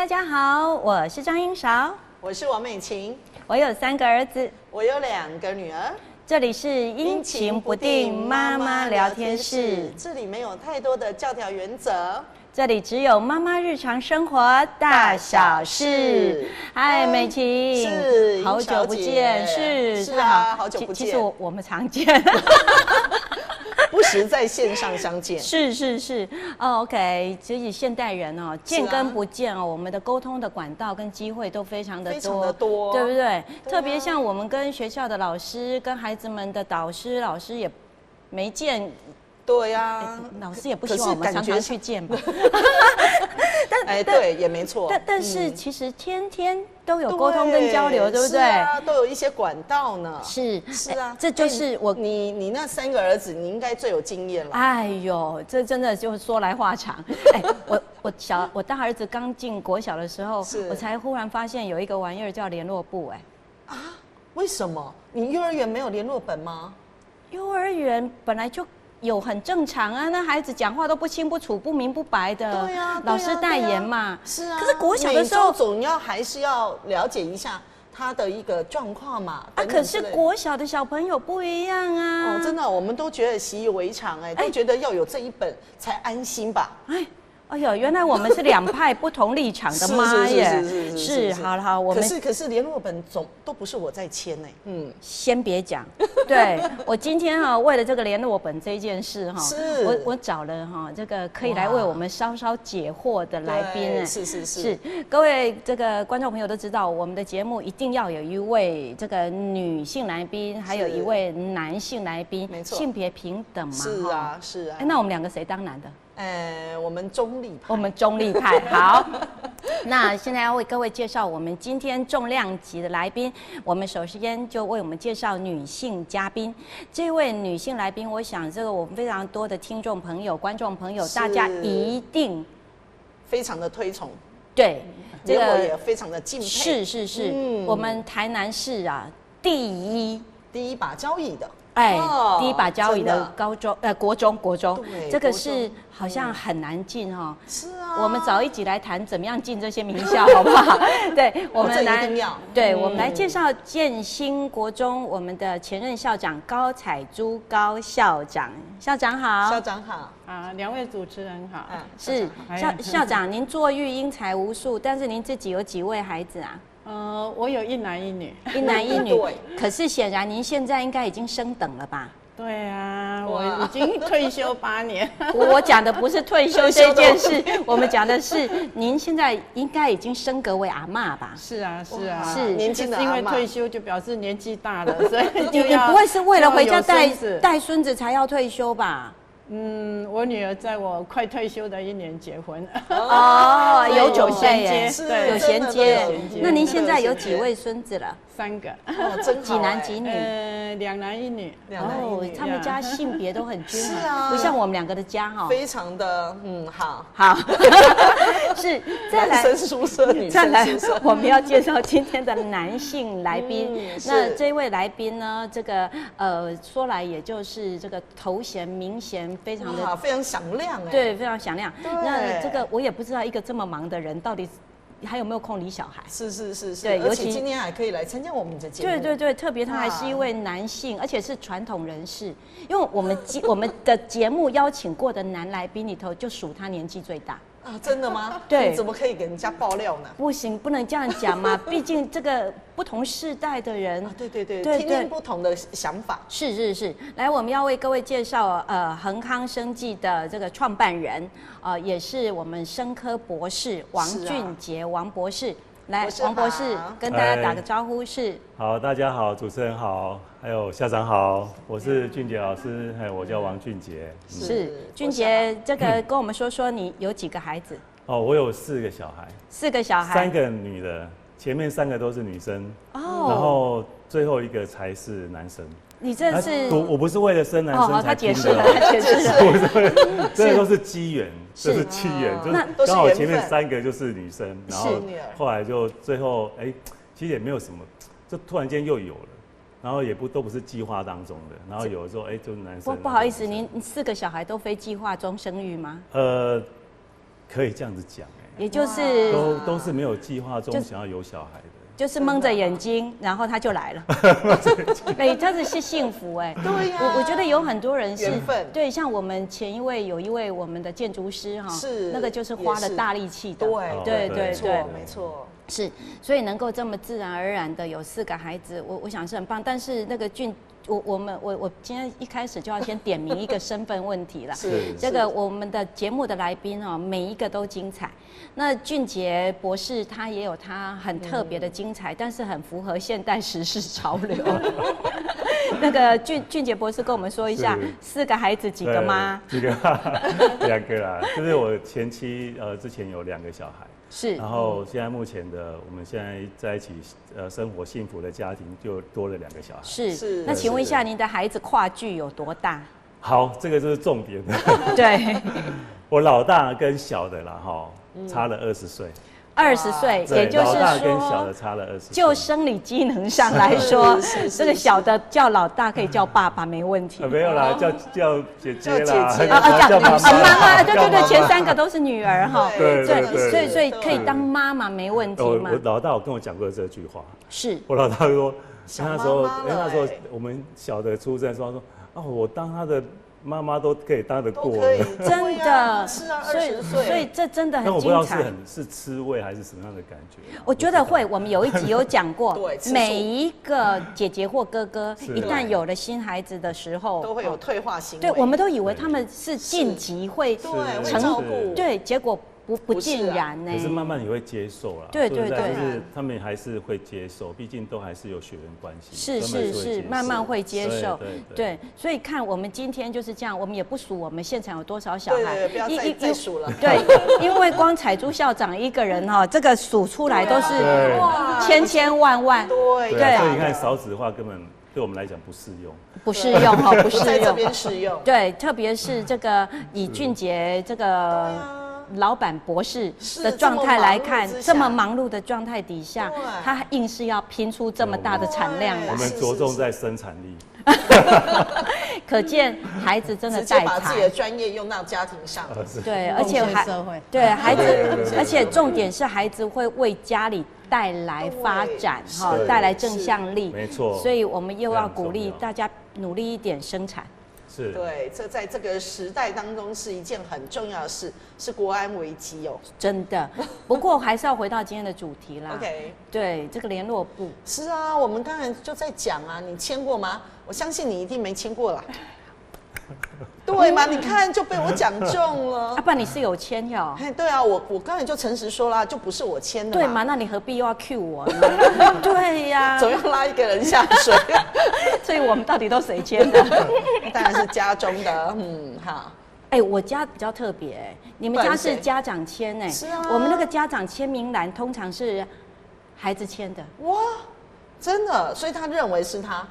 大家好，我是张英韶，我是王美琴，我有3个儿子，我有2个女儿。这里是阴晴不定妈妈聊天室，这里没有太多的教条原则，这里只有妈妈日常生活大小事。嗨，美琴，是好久不见，是啊，好久不见。其实我们常见。不时在线上相见，是哦 ，OK， 其实现代人哦，见跟不见哦，我们的沟通的管道跟机会都非常的多，对不对？对啊，特别像我们跟学校的老师、跟孩子们的导师，老师也没见。对呀，老师也不希望我们常常去见吧。对，也没错。但是其实天天都有沟通跟交流，对不对？是啊，都有一些管道呢。是啊，这就是我你那3个儿子，你应该最有经验了。哎呦，这真的就说来话长。我大儿子刚进国小的时候，我才忽然发现有一个玩意儿叫联络簿。为什么？你幼儿园没有联络本吗？幼儿园本来就有，很正常啊，那孩子讲话都不清不楚、不明不白的，对呀，老师代言嘛。是啊。可是国小的时候，总还是要了解一下他的一个状况嘛。可是国小的小朋友不一样啊。哦，真的，我们都觉得习以为常，都觉得要有这一本才安心吧。哎呦，原来我们是2派不同立场的妈耶！是，好，我们可是联络本都不是我在签呢。先别讲。对，我今天为了这个联络本这件事我找了这个可以来为我们稍稍解惑的来宾。是，各位这个观众朋友都知道，我们的节目一定要有一位这个女性来宾，还有一位男性来宾，没错，性别平等嘛。是啊。那我们2个谁当男的？我们中立派。我们中立派。好，那现在要为各位介绍我们今天重量级的来宾。我们首先就为我们介绍女性嘉宾。这位女性来宾，我想这个我们非常多的听众朋友、观众朋友，大家一定非常的推崇。对，这个也非常的敬佩。是，我们台南市第一把交椅的。第一把交椅的国中，这个是好像很难进哈。是啊，我们早一集来谈怎么样进这些名校，好不好？对，我们来，我们来介绍建新国中我们的前任校长高彩珠高校长。校长好。校长好。2位主持人好。是校长，您做育英才无数，但是您自己有几位孩子啊？我有1男1女。1男1女。可是显然您现在应该已经升等了吧？对啊，我已经退休8年。我讲的不是退休这件事，我们讲的是您现在应该已经升格为阿嬷吧？是啊，是年轻的阿嬷。因为退休就表示年纪大了，所以你不会是为了回家带孙子才要退休吧？我女儿在我快退休的1年结婚。有衔接，对，有衔接。那您现在有几位孙子了？3个。真好。几男几女？2男1女。他们家性别都很均衡，不像我们2个的家非常的好。是，再来男生宿舍，女生宿舍。我们要介绍今天的男性来宾。那这位来宾呢，这个说来也就是这个头衔明显非常响亮。对，非常响亮。那这个我也不知道，一个这么忙的人到底还有没有空理小孩？是。对，而且今天还可以来参加我们的节目。对，特别他还是一位男性，而且是传统人士。因为我们的节目邀请过的男来宾里头，就属他年纪最大。真的吗？对，你怎么可以给人家爆料呢？不行，不能这样讲嘛。毕竟这个不同世代的人，对，听不同的想法。是。来，我们要为各位介绍恒康生技的这个创办人，也是我们生科博士王俊杰王博士。来，王博士跟大家打个招呼。好，大家好，主持人好，还有校长好，我是俊杰老师，我叫王俊杰。是俊杰，这个跟我们说说你有几个孩子？我有4个小孩。4个小孩。3个女的，前面3个都是女生。然后最后1个才是男生。你这是我不是为了生男生才听的。他解释了，不是为了，这都是机缘，这是机缘，就是刚好前面3个就是女生，然后后来就最后其实也没有什么，就突然间又有了，然后也都不是计划当中的，然后有的时候就是男生。不好意思，您4个小孩都非计划中生育吗？可以这样子讲也就是都是没有计划中想要有小孩的。就是蒙着眼睛，然后他就来了。对，这是幸福哎。对呀，我觉得有很多人是缘分。对，像我们前有一位我们的建筑师哈，是那个就是花了大力气的。对，没错。是，所以能够这么自然而然的有4个孩子，我想是很棒。但是那个我今天一开始就要先点名一个身份问题了。是这个我们的节目的来宾哦，每一个都精彩。那俊杰博士他也有他很特别的精彩，但是很符合现代时事潮流。那个俊杰博士跟我们说一下，4个孩子几个妈？几个？2个啦，就是我前妻之前有2个小孩。是，然后现在目前我们现在在一起生活幸福的家庭就多了2个小孩。是，那请问一下，您的孩子跨距有多大？好，这个就是重点。对，我老大跟小的啦，差了20岁。20岁，也就是说，老大跟小的差了20岁。就生理机能上来说，这个小的叫老大可以叫爸爸没问题。没有啦，叫姐姐啦，叫妈妈，对，前3个都是女儿哈。对，所以可以当妈妈没问题嘛。我老大有跟我讲过这句话，是我老大说，那时候我们小的出生的时候说，我当他的妈妈都可以当得过，真的是啊，20岁，所以这真的很精彩。那我不知道是吃味还是什么样的感觉。我觉得会，我们有一集有讲过，每一个姐姐或哥哥一旦有了新孩子的时候，都会有退化行为。对，我们都以为他们是晋级会照顾，对，结果不尽然呢。可是慢慢你会接受了。对，就是他们还是会接受，毕竟都还是有血缘关系。是，慢慢会接受。对，所以看我们今天就是这样，我们也不数我们现场有多少小孩，对，不要再数了。对，因为光彩珠校长一个人哈，这个数出来都是千万。对，所以你看少子化根本对我们来讲不适用。不适用哈，不适用。在这边适用。对，特别是这个以俊杰这个老板博士的状态来看，这么忙碌的状态底下，他硬是要拼出这么大的产量来。我们着重在生产力。可见孩子真的直接把自己的专业用到家庭上。对，而且对孩子，而且重点是孩子会为家里带来发展哈，带来正向力。没错。所以我们又要鼓励大家努力一点生产。对，这在这个时代当中是一件很重要的事，是国安危机哦。真的，不过还是要回到今天的主题啦。OK， 对，这个联络簿。是啊，我们刚才就在讲啊，你签过吗？我相信你一定没签过啦。对嘛？你看就被我讲中了。不然你是有签哟？对啊，我刚才就诚实说啦，就不是我签的。对嘛？那你何必又要 cue 我呢？对呀，总要拉一个人下水。所以我们到底都谁签的？当然是家中的，好。我家比较特别，你们家是家长签哎？是啊。我们那个家长签名栏通常是孩子签的。哇，真的？所以他认为是他。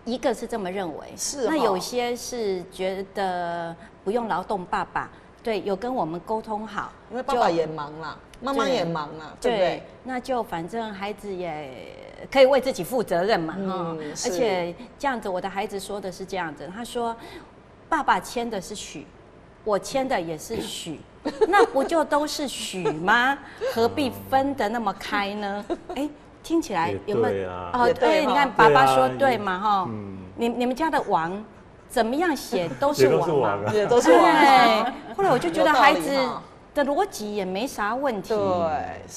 一个是这么认为，是。那有些是觉得不用劳动爸爸，对，有跟我们沟通好，因为爸爸也忙啦，妈妈也忙啦，对不对？那就反正孩子也可以为自己负责任嘛，而且这样子，我的孩子说的是这样子，他说爸爸签的是许，我签的也是许，那不就都是许吗？何必分得那么开呢？听起来有没有？对，你看爸爸说对嘛哈？你们家的王怎么样写都是王嘛，也都是王。对，后来我就觉得孩子的逻辑也没啥问题。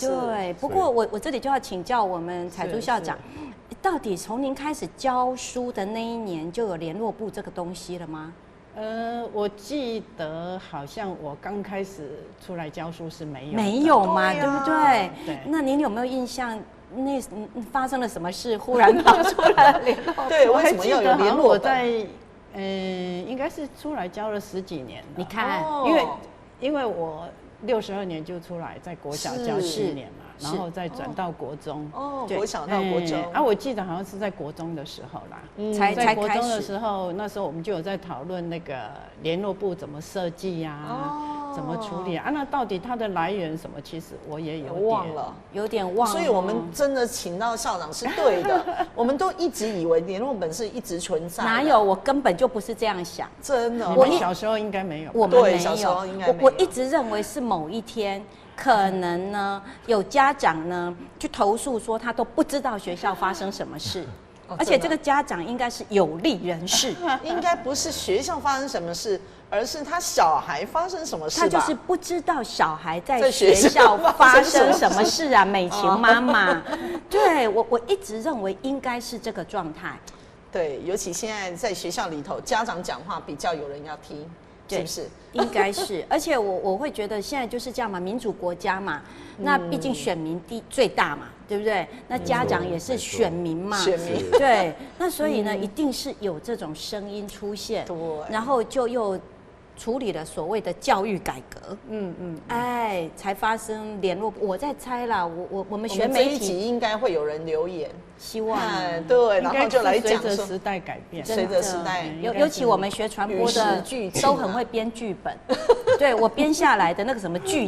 对。不过我这里就要请教我们彩珠校长，到底从您开始教书的那一年就有联络簿这个东西了吗？我记得好像我刚开始出来教书是没有。没有嘛，对不对？对。那您有没有印象？那发生了什么事？忽然跑出来联络簿？对，我还记得好像我在应该是出来教了10几年了。你看，因为我62年就出来，在国小教7年嘛，然后再转到国中。国小到国中。我记得好像是在国中的时候啦，在国中的时候，那时候我们就有在讨论那个联络簿怎么设计呀，怎么处理啊？那到底它的来源什么？其实我也有点忘了。所以我们真的请到校长是对的。我们都一直以为联络本是一直存在。哪有？我根本就不是这样想。真的，我小时候应该没有。我们没有。小时候应该没有。我一直认为是某一天，可能呢有家长呢去投诉说他都不知道学校发生什么事。而且这个家长应该是有利人士，应该不是学校发生什么事，而是他小孩发生什么事吧？他就是不知道小孩在学校发生什么事啊，美琴妈妈。对，我一直认为应该是这个状态。对，尤其现在在学校里头，家长讲话比较有人要听。是不是？应该是，而且我会觉得现在就是这样嘛，民主国家嘛，那毕竟选民最大嘛，对不对？那家长也是选民嘛，选民对，那所以呢，一定是有这种声音出现，对，然后就又处理了所谓的教育改革，哎，才发生联络。我在猜啦，我们学媒体这一集应该会有人留言。希望对，然后就来讲随着时代改变，随着时代，尤其我们学传播的都很会编剧本，对我编下来的那个什么剧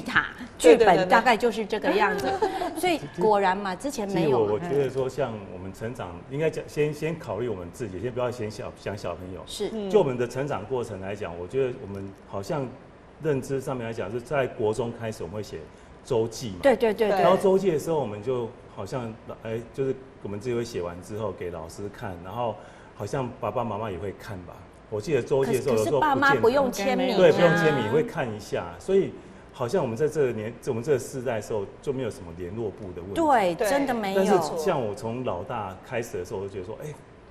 本大概就是这个样子，所以果然嘛，之前没有。我觉得说，像我们成长，应该讲先考虑我们自己，先不要想小朋友。是，就我们的成长过程来讲，我觉得我们好像认知上面来讲，是在国中开始我们会写周记嘛，对，然后周记的时候，我们就好像就是我们自己会写完之后给老师看，然后好像爸爸妈妈也会看吧。我记得周记的时候，有时候爸妈不用签名，对，不用签名，会看一下。所以好像我们在我们这个世代的时候就没有什么联络部的问题，对，真的没有。但是像我从老大开始的时候，我就觉得说，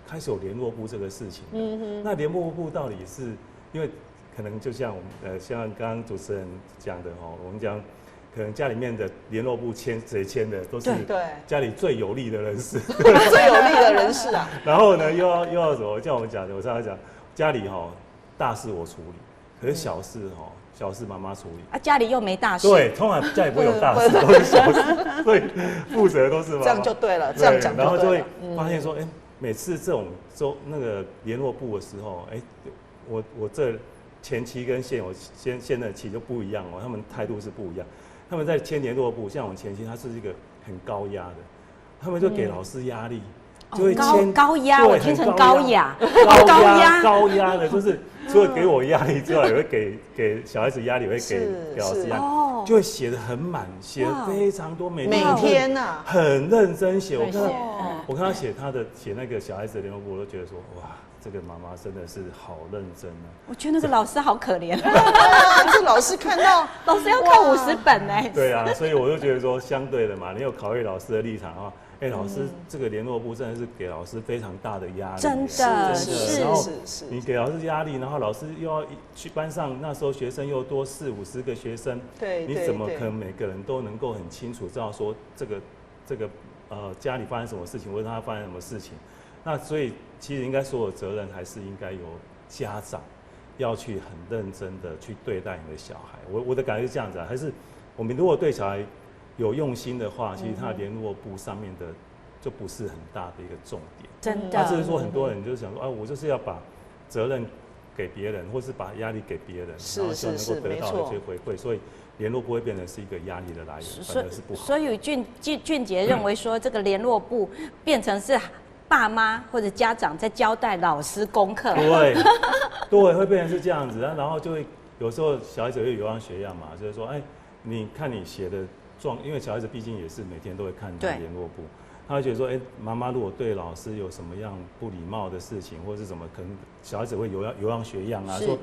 开始有联络部这个事情。那联络部到底是因为可能就像我们像刚刚主持人讲的哦，我们讲。可能家里面的联络部谁签的都是家里最有利的人士，最有利的人士啊。然后呢，又要什么？像我们讲的，我常常讲，家里大事我处理，可是小事妈妈处理。啊，家里又没大事。对，通常家里不会有大事，都是小事，所以负责都是妈妈。这样就对了，这样讲就对了。然后就会发现说，每次这种那个联络部的时候，我这前期跟现任期就不一样哦，他们态度是不一样。他们在签联络部，像我们前期，他是一个很高压的，他们就给老师压力，就会签高压，我听成高雅，高压的，就是除了给我压力之外，也会给小孩子压力，也会给老师压力，就会写得很满，写得非常多，每天啊，很认真写。我看他写那个小孩子的联络部，我都觉得说哇。这个妈妈真的是好认真啊！我觉得那个老师好可怜，这老师看到老师要看50本哎。对啊，所以我就觉得说，相对的嘛，你有考虑老师的立场啊，老师这个联络部真的是给老师非常大的压力，真的是。然后你给老师压力，然后老师又要去班上，那时候学生又多40-50个学生，对，你怎么可能每个人都能够很清楚知道说这个家里发生什么事情，或者他发生什么事情？那所以其实应该所有责任还是应该由家长要去很认真的去对待你的小孩。我的感觉是这样子啊，还是我们如果对小孩有用心的话，其实他联络部上面的就不是很大的一个重点。真的，只是说很多人就是想说我就是要把责任给别人，或是把压力给别人，然后就能够得到一些回馈，所以联络部会变成是一个压力的来源，反而是不好。所以俊杰认为说，这个联络部变成是爸妈或者家长在交代老师功课，对，会变成是这样子，然后就会有时候小孩子会有样学样嘛，就是说，你看你写的因为小孩子毕竟也是每天都会看联络部，他会觉得说，妈妈如果对老师有什么样不礼貌的事情，或是什么，可能小孩子会有样学样啊，说。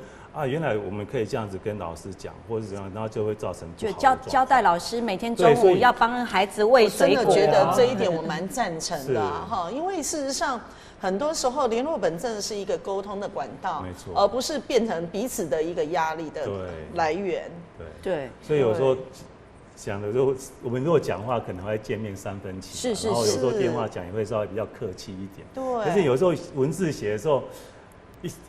原来我们可以这样子跟老师讲，或者是怎样，然后就会造成不好的交代老师每天中午要帮孩子喂水果。我真的觉得这一点我蛮赞成的哈，因为事实上很多时候联络本真的是一个沟通的管道，没错，而不是变成彼此的一个压力的来源。对，所以有时候想的就我们如果讲话可能会见面3分情，是，然后有时候电话讲也会稍微比较客气一点。对，可是有时候文字写的时候。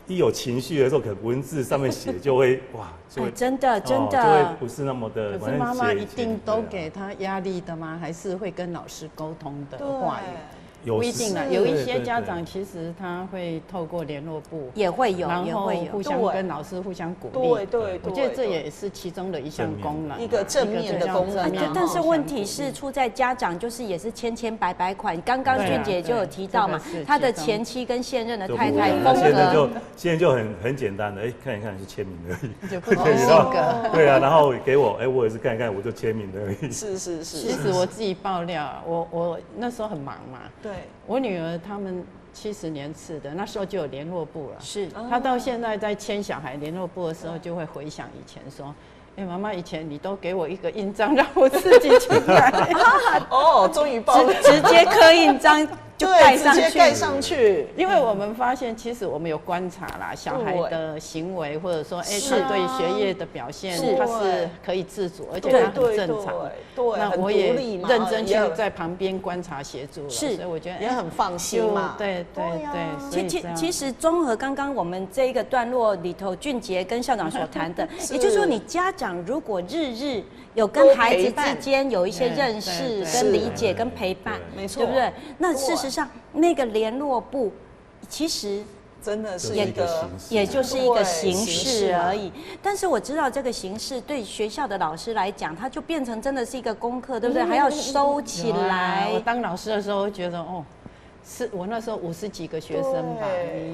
一有情绪的时候，可能文字上面写就会就会真的就会不是那么的。可是妈妈一定都给他压力的吗？还是会跟老师沟通的话语？不一定啦，有一些家长其实他会透过联络部也会有，然后互相跟老师互相鼓励。对，我觉得这也是其中的一项功能，一个正面的功能。但是问题是出在家长，就是也是千百百款。刚刚俊姐就有提到嘛，他的前妻跟现任的太太风格，现在就很简单的，看一看是签名而已，就不同性格。对啊，然后给我，我也是看一看，我就签名而已。是。其实我自己爆料，我那时候很忙嘛。对，我女儿他们70年次的，那时候就有联络部了。是，她到现在在签小孩联络部的时候，就会回想以前说。妈妈，以前你都给我一个印章，让我自己去盖。哦，终于爆了，直接刻印章就盖上去，直接盖上去。因为我们发现，其实我们有观察啦，小孩的行为，或者说，他对学业的表现，他是可以自主，而且他很正常。对，那我也认真去在旁边观察协助了，所以我觉得也很放心嘛。对。其实综合刚刚我们这一个段落里头，俊杰跟校长所谈的，也就是说，你家长如果日有跟孩子之间有一些认识、跟理解、跟陪伴，没错，对不对？那事实上，那个联络部其实真的是一个，也就是一个形式而已。但是我知道这个形式对学校的老师来讲，它就变成真的是一个功课，对不对？还要收起来。我当老师的时候觉得，是我那时候50几个学生吧，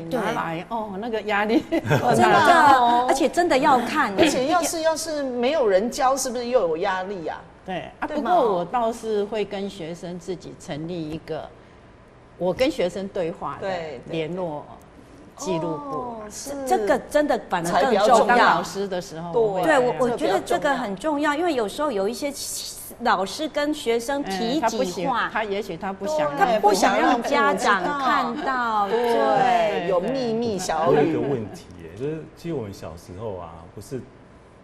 你拿来那个压力真的，而且真的要看，而且要是没有人教，是不是又有压力啊？对啊，不过我倒是会跟学生自己成立一个，我跟学生对话的联络记录簿，这个真的反而更重要。当老师的时候，对我觉得这个很重要，因为有时候有一些老师跟学生提及话，他也许他不想让家长看到，对，有秘密小语。有一个问题就是其实我们小时候啊，不是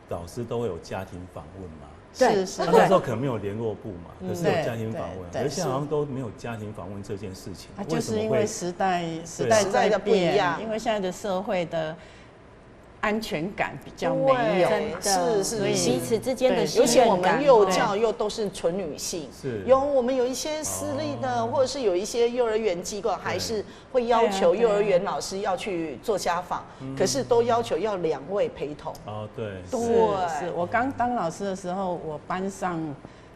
老师都会有家庭访问吗？是，那时候可能没有联络部嘛，可是有家庭访问，而现在好像都没有家庭访问这件事情。就是因为时代在变，因为现在的社会的安全感比较没有，是彼此之间的信任感。尤其我们幼教又都是纯女性，我们有一些私立的，或者是有一些幼儿园机构还是会要求幼儿园老师要去做家访，可是都要求要2位陪同。对，是我刚当老师的时候，我班上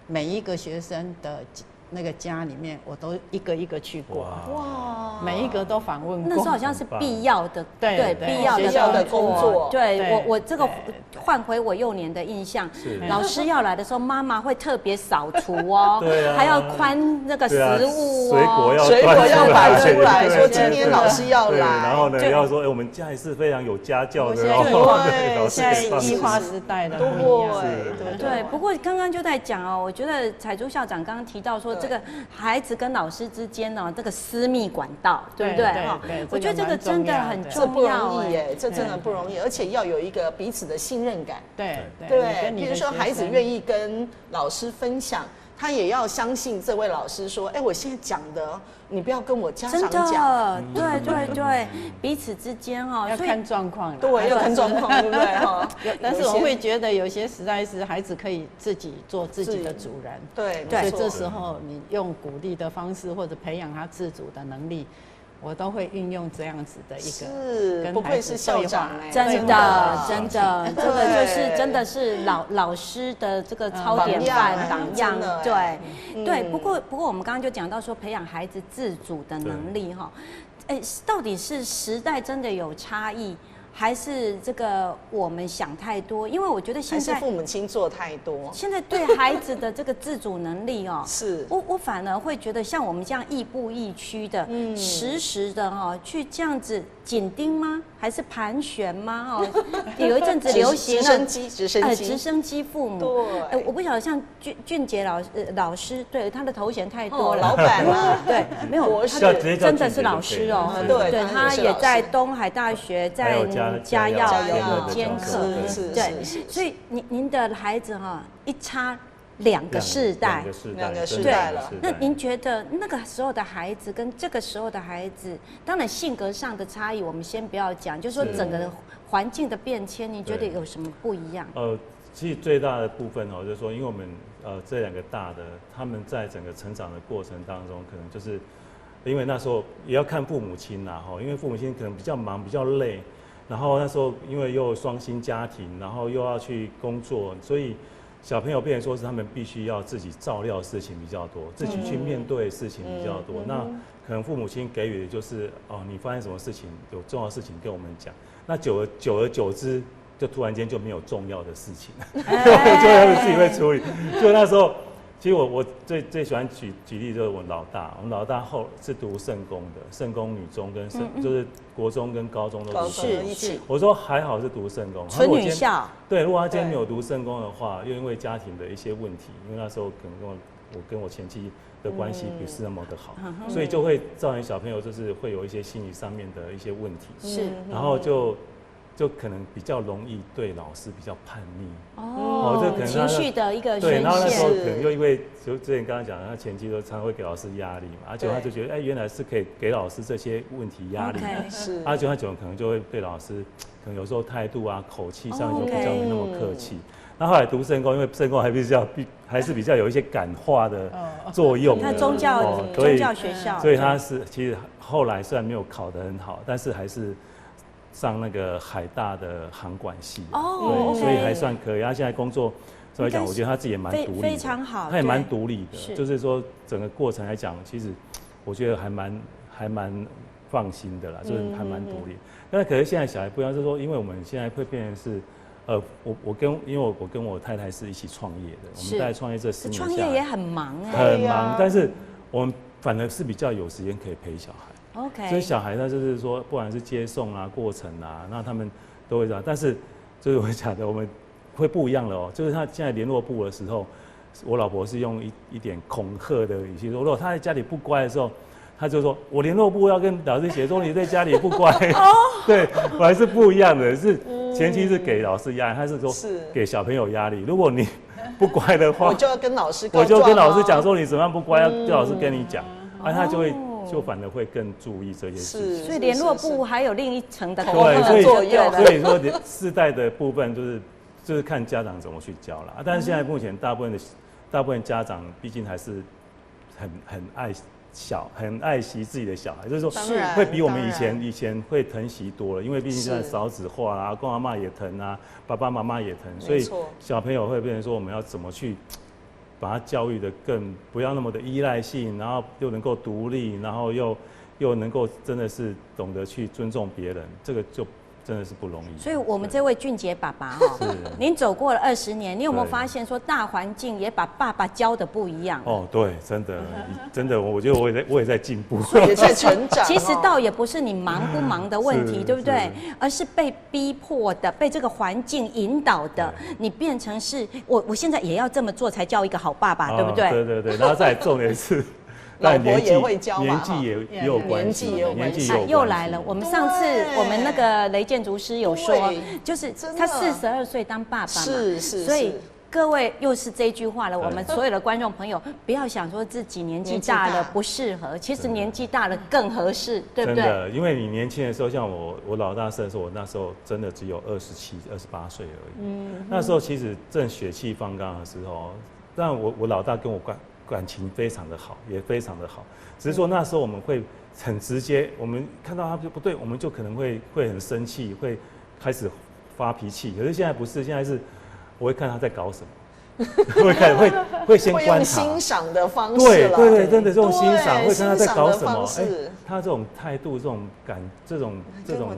每一个学生的那个家里面，我都一个一个去过，哇，每一个都访问过。那时候好像是必要的，对，必要的工作。对我这个换回我幼年的印象，老师要来的时候，妈妈会特别扫除哦，还要宽那个食物哦，水果要摆出来，说今天老师要来，然后呢要说，我们家里是非常有家教的哦，现在异化时代的不一样，对。不过刚刚就在讲哦，我觉得彩珠校长刚刚提到说。这个孩子跟老师之间呢，这个私密管道，对不对？我觉得这个真的很重要，不容易耶，这真的不容易，而且要有一个彼此的信任感。对，比如说孩子愿意跟老师分享，他也要相信这位老师说，我现在讲的，你不要跟我家长讲。对，彼此之间要看状况，对，要看状况，对不对？但是我会觉得有些实在是孩子可以自己做自己的主人，对，所以这时候你用鼓励的方式或者培养他自主的能力。我都会运用这样子的一个，不愧是校长真的，这个就是真的是老师的这个超典范榜样，对。不过我们刚刚就讲到说培养孩子自主的能力哈，到底是时代真的有差异？还是这个我们想太多，因为我觉得现在还是父母亲做太多。现在对孩子的这个自主能力是我反而会觉得像我们这样亦步亦趋的，实时的去这样子紧盯吗？还是盘旋吗？有一阵子流行直升机父母。对，我不晓得像俊杰老师，对他的头衔太多了，老板啊，对，没有，他真的是老师哦，对，他也在东海大学，在家药有兼课，对，所以您的孩子一差2个世代了。那您觉得那个时候的孩子跟这个时候的孩子，当然性格上的差异我们先不要讲，就是说整个环境的变迁，你觉得有什么不一样？其实最大的部分就是说，因为我们这2个大的，他们在整个成长的过程当中，可能就是因为那时候也要看父母亲啦，因为父母亲可能比较忙比较累，然后那时候因为又有双薪家庭，然后又要去工作，所以小朋友变成说是他们必须要自己照料的事情比较多，自己去面对的事情比较多。那可能父母亲给予的就是你发生什么事情，有重要的事情跟我们讲。那久而久之，就突然间就没有重要的事情了，就他们自己会处理。就那时候，其实我最喜欢举例就是我们老大后是读圣公的，圣公女中跟就是国中跟高中都读圣公。是。我说还好是读圣公，纯女校。对，如果他今天没有读圣公的话，又因为家庭的一些问题，因为那时候可能我跟我前妻的关系不是那么的好，所以就会造成小朋友就是会有一些心理上面的一些问题。是。然后就可能比较容易对老师比较叛逆这可能情绪的一个宣泄。对，然后那时候可能又因为就之前刚刚讲的，他前期都常会给老师压力嘛，而且他就觉得原来是可以给老师这些问题压力，是，而且他可能就会对老师可能有时候态度啊、口气上就比较没那么客气。那后来读圣公，因为圣公还是比较有一些感化的作用的，他宗教学校，所以他是其实后来虽然没有考得很好，但是还是上那个海大的航管系，对，所以还算可以。他现在工作来讲，我觉得他自己也蛮独立的，非常好，他也蛮独立的，就是说整个过程来讲，其实我觉得还蛮放心的啦，就是还蛮独立。但是可是现在小孩不一样，就是说，因为我们现在会变成是。因为我跟我太太是一起创业的，我们大概创业这10年下来，创业也很忙很忙，但是我们反而是比较有时间可以陪小孩。OK， 所以小孩呢，就是说，不管是接送啊、过程啊，那他们都会这样。但是就是我讲的，我们会不一样了哦。就是他现在联络部的时候，我老婆是用一点恐吓的语气说，如果他在家里不乖的时候，他就说我联络部要跟老师写说你在家里不乖。对，我还是不一样的，是。前期是给老师压力，他是说给小朋友压力。如果你不乖的话，我就要跟老师讲说你怎么样不乖，要叫老师跟你讲，他就反而会更注意这些事情。所以联络部还有另一层的恐吓作用。所以说世代的部分就是看家长怎么去教啦。但是现在目前大部分家长毕竟还是很爱惜自己的小孩，就是说会比我们以前会疼惜多了，因为毕竟现在少子化啊，公阿嬷也疼啊，爸爸妈妈也疼，所以小朋友会变成说我们要怎么去把他教育的更不要那么的依赖性，然后又能够独立，然后又能够真的是懂得去尊重别人，这个就真的是不容易。所以我们这位俊杰爸爸您走过了20年，你有没有发现说大环境也把爸爸教的不一样？对，真的，我觉得我也在进步，也在成长。其实倒也不是你忙不忙的问题，对不对？而是被逼迫的，被这个环境引导的，你变成是我现在也要这么做才叫一个好爸爸，对不对？对，然后再重点是。老婆也会教嘛，年纪也有关系，又来了。我们上次我们那个雷建筑师有说，就是他42岁当爸爸嘛，是，所以各位又是这句话了。我们所有的观众朋友，不要想说自己年纪大了不适合，其实年纪大了更合适，对不对？真的，因为你年轻的时候，像我老大生的时候，我那时候真的只有27、28岁而已。那时候其实正血气方刚的时候，但我老大跟我感情非常的好，也非常的好。只是说那时候我们会很直接，我们看到他不对，我们就可能会很生气，会开始发脾气。可是现在不是，现在是我会看他在搞什么，会先观察，欣赏的方式了。对，真的这种欣赏，会看他在搞什么。他这种态度、这种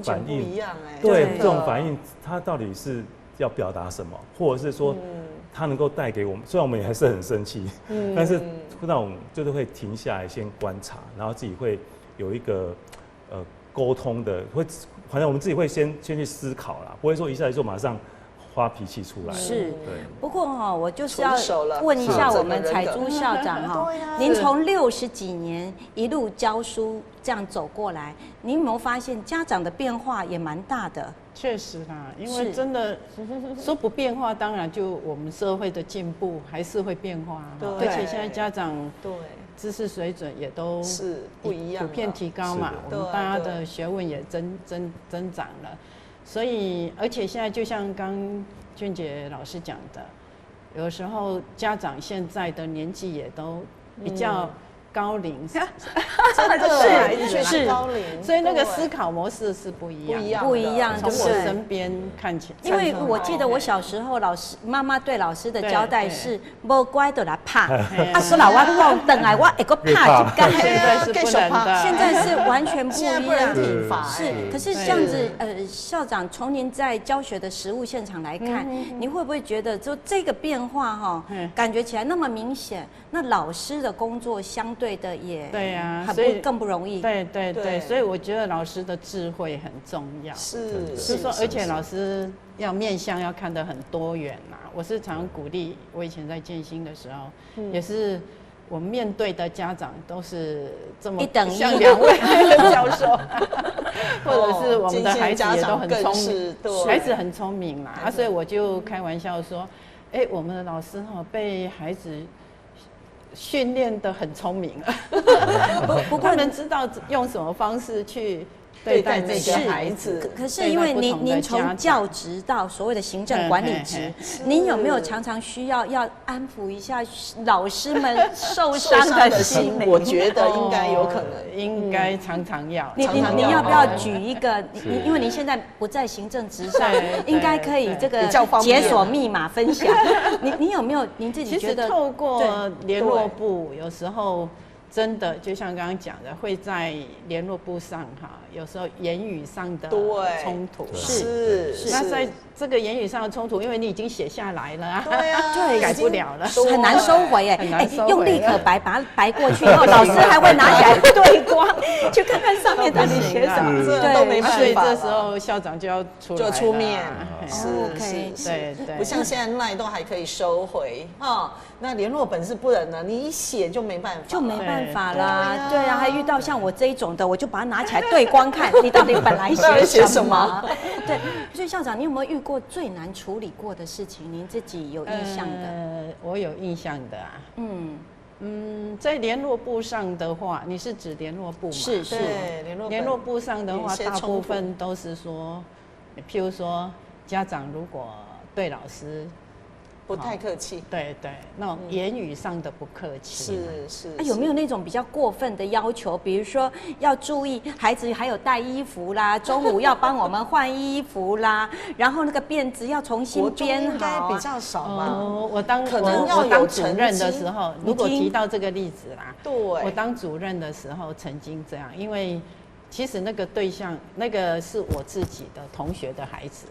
反应不一样对，这种反应，他到底是要表达什么，或者是说。他能够带给我们，虽然我们也还是很生气，但是那种就是会停下来先观察，然后自己会有一个沟通的，反正我们自己会先去思考啦，不会说一下子就马上发脾气出来。是，对。不过我就是要问一下我们彩珠校长您从60几年一路教书这样走过来，您有没有发现家长的变化也蛮大的？确实啦，因为真的说不变化，当然就我们社会的进步还是会变化，而且现在家长知识水准也都是不一样，普遍提高嘛，我们大家的学问也增长了，所以而且现在就像刚俊杰老师讲的，有时候家长现在的年纪也都比较高龄，真的是高龄，所以那个思考模式是不一样，不一样。从我身边看起来，因为我记得我小时候，妈妈对老师的交代是，不乖就来拍，说老我讲，等来我会个拍就干，是不能的。现在是完全不一样，是。可是这样子，校长从您在教学的实务现场来看，你会不会觉得就这个变化哈，感觉起来那么明显？那老师的工作相对的也对呀，更不容易。对，所以我觉得老师的智慧很重要。是说，而且老师要面向要看得很多元啦。我是常鼓励，我以前在建新的时候，也是我们面对的家长都是这么像2位教授，或者是我们的孩子也都很聪明，孩子很聪明啦。所以我就开玩笑说，我们的老师被孩子训练得很聪明了，不过他们知道用什么方式去对待这个孩子。可是因为您从教职到所谓的行政管理职，您有没有常常需要安抚一下老师们受伤的心灵？我觉得应该有可能，应该常常要。您要不要举一个？因为您现在不在行政职上，应该可以这个解锁密码分享。您有没有您自己觉得？其实透过联络部，有时候真的就像刚刚讲的，会在联络部上有时候言语上的冲突。是。那在这个言语上的冲突，因为你已经写下来了对，改不了了，很难收回用立可白把它白过去，然后老师还会拿起来对光，去看看上面到底写什么，这都没办法。所以这时候校长就要出面，对，不像现在LINE都还可以收回那联络本是不能的，你一写就没办法，啦。对啊，还遇到像我这一种的，我就把它拿起来对光看，你到底本来写什么？对，所以校长，你有没有遇过最难处理过的事情？您自己有印象的？我有印象的在联络部上的话，你是指联络部吗？是联络部上的话，大部分都是说，譬如说家长如果对老师不太客气，对，那种言语上的不客气，是。有没有那种比较过分的要求？比如说要注意孩子还有带衣服啦，中午要帮我们换衣服啦，然后那个辫子要重新编好。应该比较少吧？我当主任的时候，如果提到这个例子啦，对，我当主任的时候曾经这样，因为其实那个对象那个是我自己的同学的孩子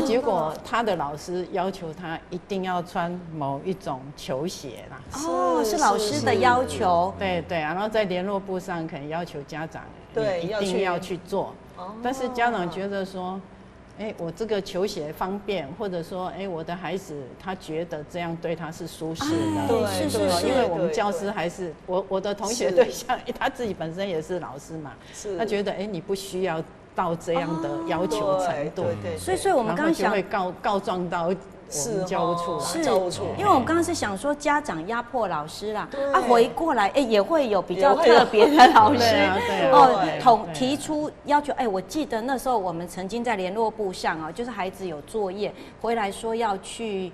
结果他的老师要求他一定要穿某一种球鞋啦。是老师的要求。对，然后在联络部上可能要求家长一定要去做。但是家长觉得说，我这个球鞋方便，或者说，我的孩子他觉得这样对他是舒适的。对，是，因为我们教师还是我的同学对象，他自己本身也是老师嘛，他觉得你不需要到这样的要求程度。对，所以我们刚刚想会告状到我们教务处，因为我们刚刚是想说家长压迫老师啦，回过来也会有比较特别的老师提出要求。我记得那时候我们曾经在联络部上就是孩子有作业回来说要去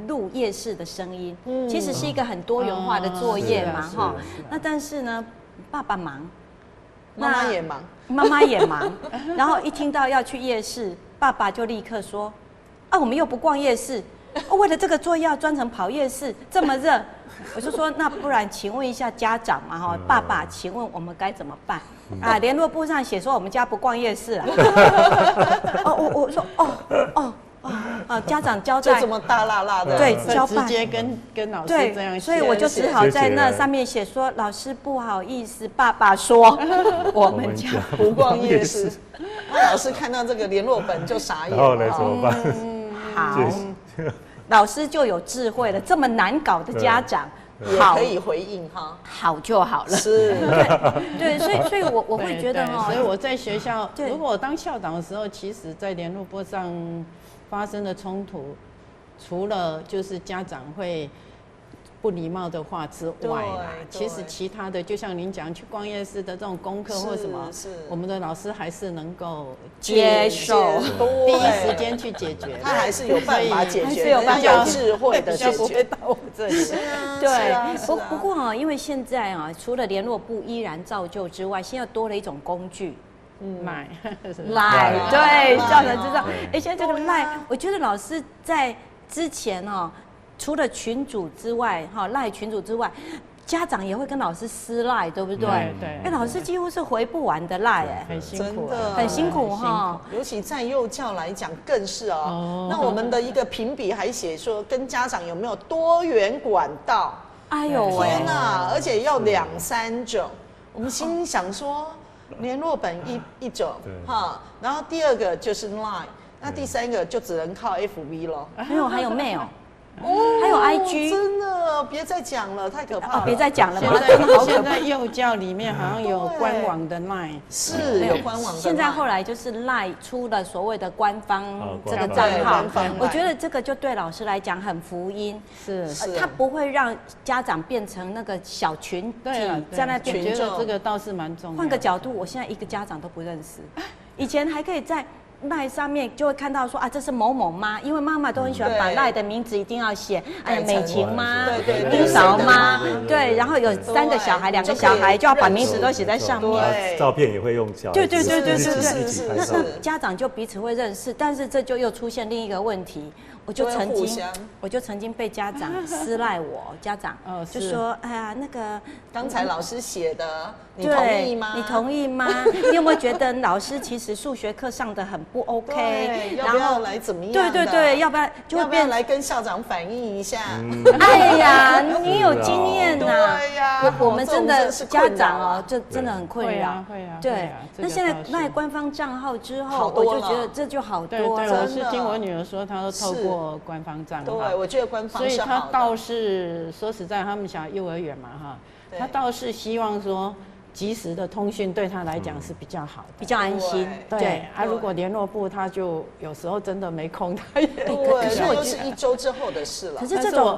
录夜市的声音，其实是一个很多元化的作业嘛那但是呢，爸爸忙，妈妈也忙，然后一听到要去夜市，爸爸就立刻说。我们又不逛夜市，为了这个作业要专程跑夜市，这么热，我就说那不然请问一下家长嘛爸爸，请问我们该怎么办联络簿上写说我们家不逛夜市我说家长交代就这么大辣辣的，对，直接跟老师这样写，所以我就只好在那上面写说老师不好意思，爸爸说我们家不逛夜市。那老师看到这个联络本就傻眼了，然后来怎么办？好，老师就有智慧了，这么难搞的家长也可以回应好就好了。是，对，所以我会觉得所以我在学校，如果我当校长的时候，其实在联络簿上发生的冲突，除了就是家长会不礼貌的话之外啦，其实其他的就像您讲去逛夜市的这种功课或什么，我们的老师还是能够接受，第一时间去解决，他还是有办法解决，还是有办法有智慧的解决。到我这里，对，不过啊，因为现在啊，除了联络部依然照旧之外，现在多了一种工具。赖，对，校长知道。哎，现在这个赖，我觉得老师在之前哦，除了群组之外，赖群组之外，家长也会跟老师私赖，对不对？对。哎，老师几乎是回不完的赖，哎，很辛苦，很辛苦哈。尤其在幼教来讲更是哦。那我们的一个评比还写说，跟家长有没有多元管道？哎呦喂，天哪！而且要2、3种。我们心想说。联络本一种哈，然后第二个就是 Line， 那第三个就只能靠 FB 了。没有，还有 Mail， 还有 IG。真的，别再讲了，太可怕了。别再讲了，现在幼教里面好像有官网的 Line， 是有官网的 Line。现在后来就是 Line 出了所谓的官方这个账号，我觉得这个就对老师来讲很福音。是，他不会让家长变成那个小群体在那边。我觉得这个倒是蛮重要。换个角度，我现在一个家长都不认识，以前还可以在赖上面就会看到说啊，这是某某妈，因为妈妈都很喜欢把赖的名字一定要写，哎呀，美琴妈、英嫂妈，对，然后有3个小孩、2个小孩，就要把名字都写在上面，照片也会用小孩，对，那家长就彼此会认识，但是这就又出现另一个问题。我就曾经被家长私赖我，家长就说：“哎呀，那个刚才老师写的，你同意吗？你同意吗？你有没有觉得老师其实数学课上的很不 OK？ 要不要来怎么样？对，要不然就会变来跟校长反映一下。哎呀，你有经验呐！对呀，我们真的家长哦，就真的很困扰。会啊。对，那现在卖官方账号之后，我就觉得这就好多了。我是听我女儿说，她都透过官方账号，对，我觉得官方所以他倒是说实在，他们小幼儿园嘛哈，他倒是希望说及时的通讯对他来讲是比较好的，比较安心。对啊，如果联络部他就有时候真的没空，他也可是我是1周之后的事了。可是这种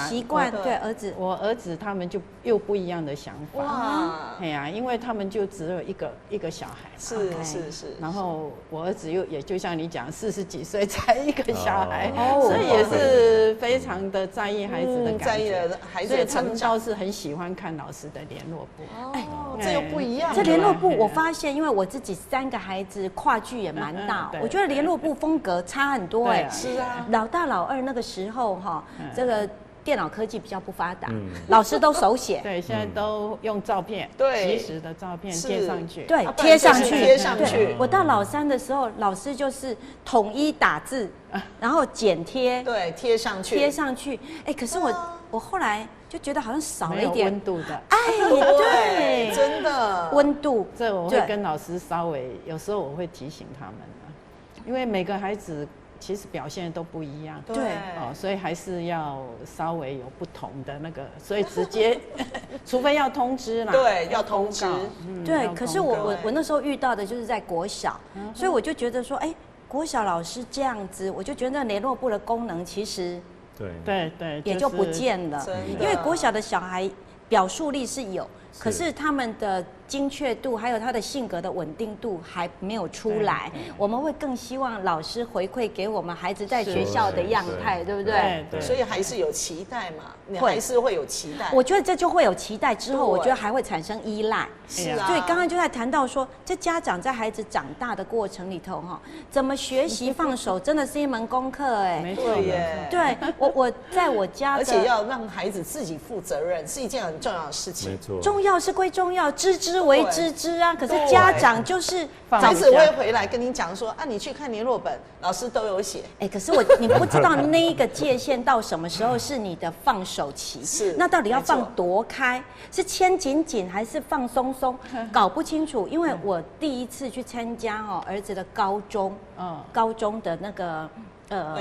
习惯，对我儿子他们就又不一样的想法。哇，哎呀，因为他们就只有一个小孩。是。然后我儿子也就像你讲40几岁才一个小孩，所以也是非常的在意孩子的感觉，所以他们倒是很喜欢看老师的联络簿。这又不一样。这联络簿我发现，因为我自己3个孩子跨距也蛮大，我觉得联络簿风格差很多哎。是啊，老大老二那个时候哈，这个电脑科技比较不发达，老师都手写。对，现在都用照片，即时的照片贴上去。对，贴上去。我到老3的时候，老师就是统一打字，然后剪贴，对，贴上去。哎，可是我后来就觉得好像少了一点温度的。哎，对，真的温度。这我会跟老师稍微，有时候我会提醒他们，因为每个孩子其实表现都不一样，对所以还是要稍微有不同的那个，所以直接，除非要通知啦，对，要通知，对。可是我那时候遇到的就是在国小，所以我就觉得说，哎，国小老师这样子，我就觉得那联络部的功能其实，对，也就不见了，因为国小的小孩表述力是有，可是他们的精确度还有他的性格的稳定度还没有出来，我们会更希望老师回馈给我们孩子在学校的样态，对不对？对，所以还是有期待嘛，你还是会有期待。我觉得这就会有期待，之后我觉得还会产生依赖。是啊，对，刚刚就在谈到说，这家长在孩子长大的过程里头哈，怎么学习放手，真的是一门功课哎。没错耶。对，我在我家，而且要让孩子自己负责任，是一件很重要的事情。没错，重要是归重要，知之为知之啊。可是家长就是孩子会回来跟你讲说啊，你去看联络本，老师都有写。哎，可是你不知道那一个界限到什么时候是你的放手期，是那到底要放多开？是牵紧紧还是放松松？搞不清楚。因为我第一次去参加儿子的高中的那个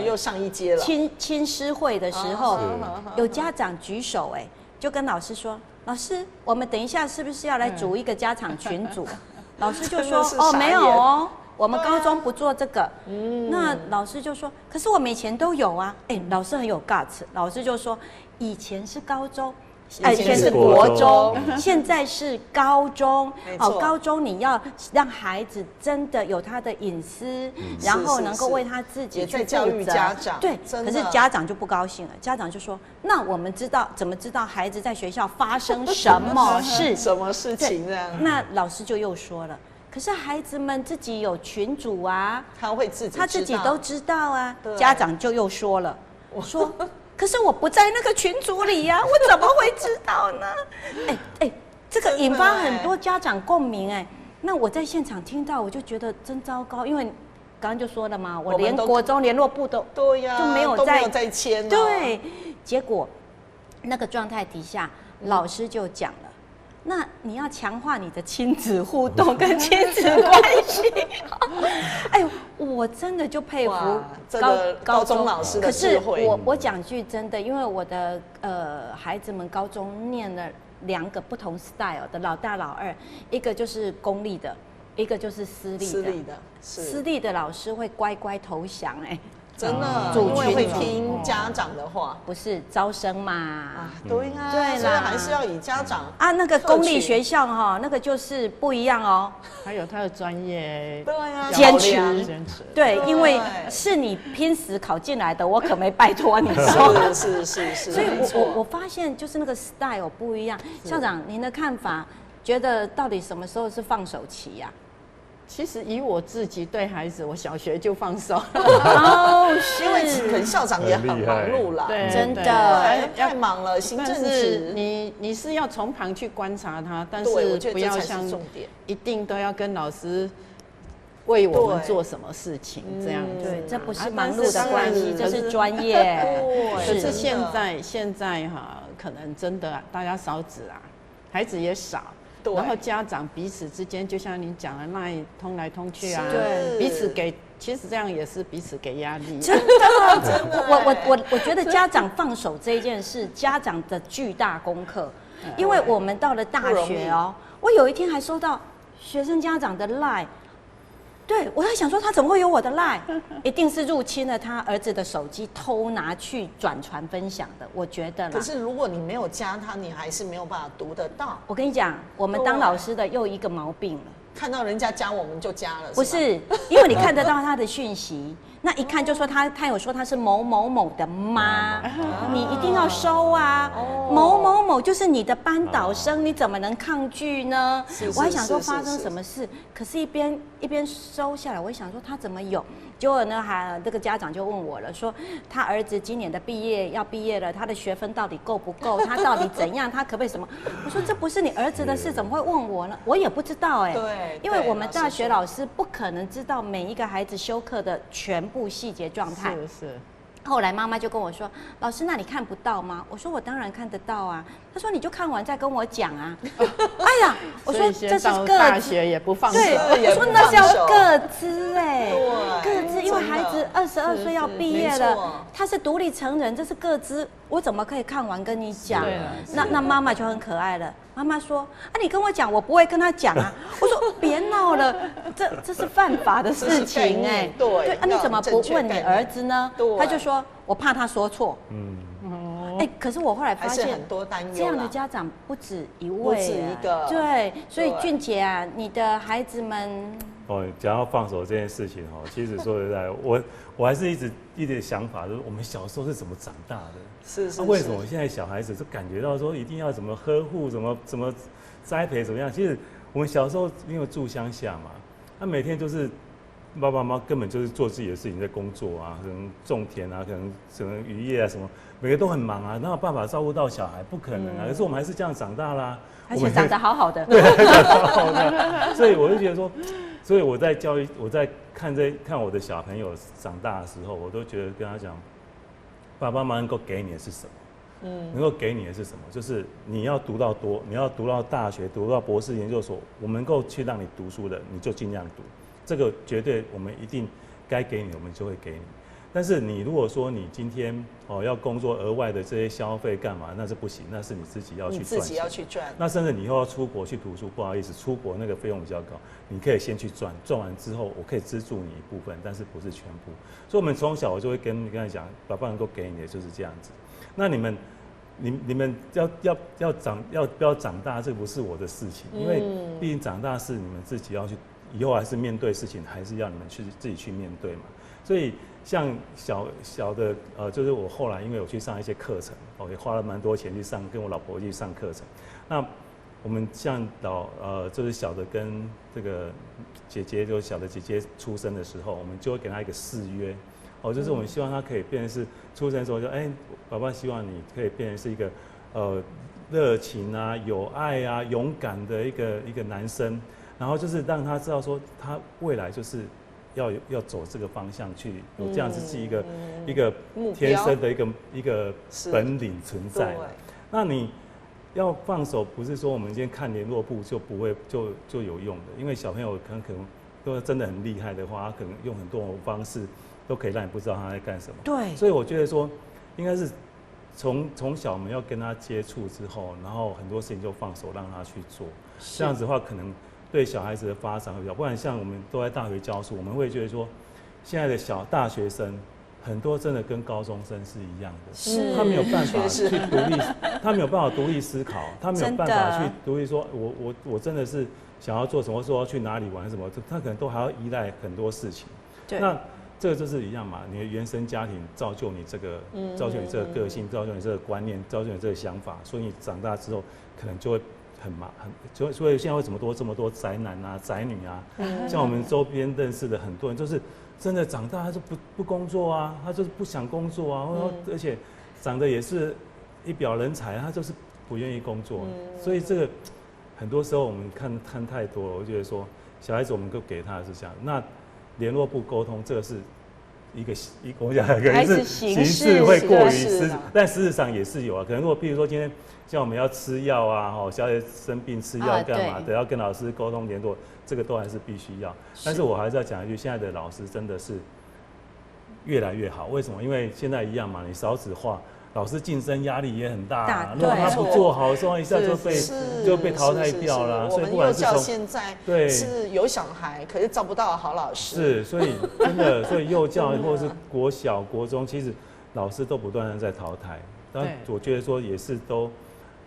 又上一阶了亲师会的时候，有家长举手就跟老师说，老师，我们等一下是不是要来组一个家长群组？老师就说哦，没有哦，我们高中不做这个。那老师就说，可是我们以前都有啊。老师很有 guts， 老师就说，以前是高中。以前是国中，现在是高中。高中你要让孩子真的有他的隐私，然后能够为他自己去教育家长。对，可是家长就不高兴了，家长就说：“那我们怎么知道孩子在学校发生什么事？什么事情这样？”那老师就又说了：“可是孩子们自己有群组啊，他自己都知道啊。”家长就又说了：“说。”可是我不在那个群组里呀，我怎么会知道呢？这个引发很多家长共鸣那我在现场听到，我就觉得真糟糕，因为刚刚就说了嘛，我连国中联络部都对呀，就没有在签。对，结果那个状态底下，老师就讲了。那你要强化你的亲子互动跟亲子关系。我真的就佩服高中老师的智慧。可是我讲句真的，因为我的孩子们高中念了2个不同 style 的，老大老二，一个就是公立的，一个就是私立的。私立的老师会乖乖投降真的，因为会听家长的话，不是招生嘛？对啦，所以还是要以家长那个公立学校那个就是不一样哦。还有他的专业，对啊，坚持，对，因为是你拼死考进来的，我可没拜托你说。是。所以我发现就是那个 style 不一样。校长，您的看法，觉得到底什么时候是放手期呀？其实以我自己对孩子，我小学就放手。因为可能校长也很忙碌啦，真的太忙了，行政职。你是要从旁去观察他，但是不要像一定都要跟老师为我们做什么事情这样。对，这不是忙碌的关系，这是专业。可是现在可能真的大家少子孩子也少。然后家长彼此之间，就像你讲的那一通来通去彼此给，其实这样也是彼此给压力。真的，我觉得家长放手这一件事，家长的巨大功课，因为我们到了大学我有一天还收到学生家长的 LINE。对，我在想说他怎么会有我的 LINE？ 一定是入侵了他儿子的手机，偷拿去转传分享的。我觉得啦。可是如果你没有加他，你还是没有办法读得到。我跟你讲，我们当老师的又一个毛病了。看到人家加我们就加了。不是，因为你看得到他的讯息，那一看就说他有说他是某某某的妈，你一定要收啊。某某某就是你的班导生，你怎么能抗拒呢？我还想说发生什么事，可是一边收下来，我想说他怎么有？结果呢，这个家长就问我了，说他儿子今年的要毕业了，他的学分到底够不够？他到底怎样？他可不可以什么？我说这不是你儿子的事，怎么会问我呢？我也不知道对，因为我们大学老师不可能知道每一个孩子修课的全部细节状态。是。后来妈妈就跟我说：“老师，那你看不到吗？”我说：“我当然看得到啊。”她说：“你就看完再跟我讲啊。”哎呀，我说这是大学也不放手。对，我说那叫个资个资，因为孩子22岁要毕业了，他是独立成人，这是个资，我怎么可以看完跟你讲？那妈妈就很可爱了。妈妈说：“你跟我讲，我不会跟他讲啊。”我说：“别闹了，这是犯法的事情对，你怎么不问你儿子呢？”他就说：“我怕他说错。”可是我后来发现，很多担忧，这样的家长不止一位，不止一个。对，所以俊杰啊，你的孩子们，讲到放手这件事情其实说实在，我还是一直想法，就是我们小时候是怎么长大的？是。为什么现在小孩子就感觉到说一定要怎么呵护，怎么栽培，怎么样？其实我们小时候因为住乡下嘛，他每天就是爸爸妈妈根本就是做自己的事情，在工作可能种田可能什么渔业什么。每个都很忙哪有办法照顾到小孩？不可能可是我们还是这样长大啦，而且长得好好的。对，长得好好的。所以我就觉得说，所以我在教育，我在看我的小朋友长大的时候，我都觉得跟他讲，爸爸妈妈能够给你的是什么？能够给你的是什么？就是你要读到你要读到大学，读到博士研究所，我们能够去让你读书的，你就尽量读。这个绝对我们一定该给你，我们就会给你。但是你如果说你今天要工作额外的这些消费干嘛，那是不行，那是你自己要去赚钱，自己要去赚。那甚至你以后要出国去读书，不好意思，出国那个费用比较高，你可以先去赚，赚完之后我可以资助你一部分，但是不是全部。所以我们从小我就会跟你刚才讲，爸爸能够给你的就是这样子。那你们要不要长大，这不是我的事情，因为毕竟长大是你们自己要去，以后还是面对事情，还是要你们自己去面对嘛。所以像小的就是我后来因为我去上一些课程，也花了蛮多钱去上，跟我老婆去上课程。那我们像就是小的跟这个姐姐，就是小的姐姐出生的时候，我们就会给她一个誓约，就是我们希望她可以变成是出生的时候就爸爸希望你可以变成是一个热情啊、有爱啊、勇敢的一个男生，然后就是让他知道说他未来就是要走这个方向去，有这样子是一个天生的一个本领存在。那你要放手，不是说我们今天看联络簿就不会就有用的，因为小朋友可能如果真的很厉害的话，他可能用很多种方式都可以让你不知道他在干什么。对，所以我觉得说应该是从小我们要跟他接触之后，然后很多事情就放手让他去做，这样子的话可能对小孩子的发展会比较，不然像我们都在大学教书，我们会觉得说，现在的大学生很多真的跟高中生是一样的，他没有办法去独立，他没有办法独立思考，他没有办法去独立说，我真的是想要做什么，说要去哪里玩什么，他可能都还要依赖很多事情。那这个就是一样嘛，你的原生家庭造就你这个个性，造就你这个观念，造就你这个想法，所以你长大之后可能就会所以现在为什么这么多宅男啊、宅女啊？像我们周边认识的很多人，就是真的长大他就不工作啊，他就是不想工作啊，而且长得也是一表人才，他就是不愿意工作。所以这个很多时候我们看太多了，我觉得说小孩子我们都给他的是这样。那联络部沟通这个是我们讲可能是形式会过于但事实上也是有啊。可能如果譬如说今天像我们要吃药啊，小孩生病吃药干嘛的，要跟老师沟通联络，这个都还是必须要。但是我还是要讲一句，现在的老师真的是越来越好。为什么？因为现在一样嘛，你少子化，老师竞争压力也很大，如果他不做好的时候，一下就被淘汰掉了。所以不管是从现在是有小孩，可是找不到好老师。所以真的，所以幼教或者是国小、国中，其实老师都不断的在淘汰。但我觉得说也是都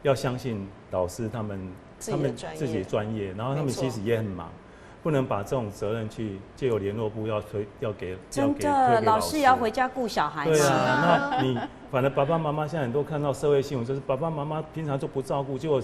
要相信老师他们自己的专业，然后他们其实也很忙。不能把这种责任去借由联络部要给真的老师也要回家顾小孩。对啊，那你反正爸爸妈妈现在很多看到社会新闻，就是爸爸妈妈平常就不照顾，结果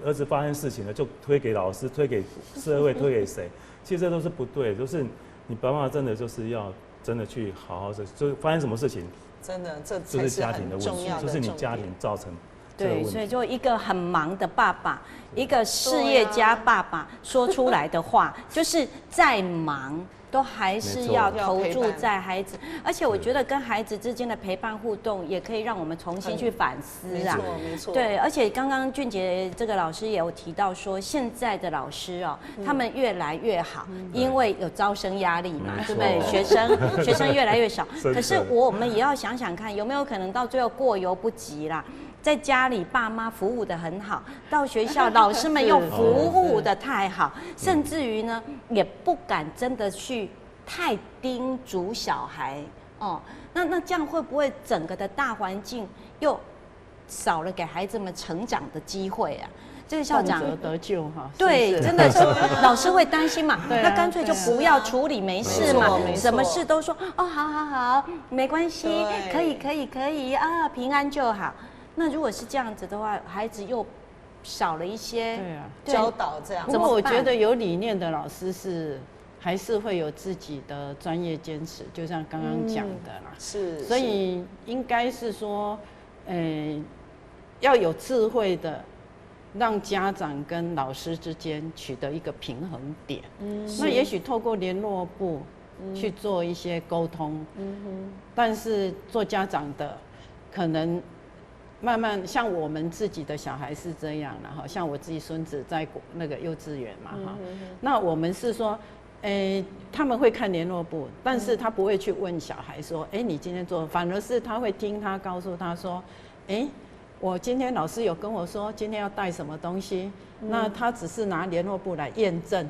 儿子发生事情了就推给老师、推给社会、推给谁？其实这都是不对，就是你爸爸妈妈真的就是要真的去好好的，就是发生什么事情，真的这就是家庭的问题，就是你家庭造成。对，所以就一个很忙的爸爸，一个事业家爸爸说出来的话，就是再忙都还是要投注在孩子，而且我觉得跟孩子之间的陪伴互动，也可以让我们重新去反思啊。没错。对，而且刚刚俊杰这个老师也有提到说，现在的老师他们越来越好，因为有招生压力嘛，对不对？学生越来越少，可是我们也要想想看，有没有可能到最后过犹不及啦？在家里爸妈服务的很好，到学校老师们又服务的太好，甚至于呢也不敢真的去太叮嘱小孩那这样会不会整个的大环境又少了给孩子们成长的机会啊？这个校长得救哈，对，真的是老师会担心嘛，那干脆就不要处理，没事嘛，什么事都说好，没关系，可以啊，平安就好。那如果是这样子的话，孩子又少了一些教导，这样。不过我觉得有理念的老师还是会有自己的专业坚持，就像刚刚讲的啦。所以应该是说，要有智慧的，让家长跟老师之间取得一个平衡点。那也许透过联络部去做一些沟通。但是做家长的可能。慢慢像我们自己的小孩是这样了哈，像我自己孙子在那个幼稚园嘛哈，那我们是说他们会看联络簿，但是他不会去问小孩说，你今天做，反而是他会听他告诉他说，我今天老师有跟我说今天要带什么东西，那他只是拿联络簿来验证。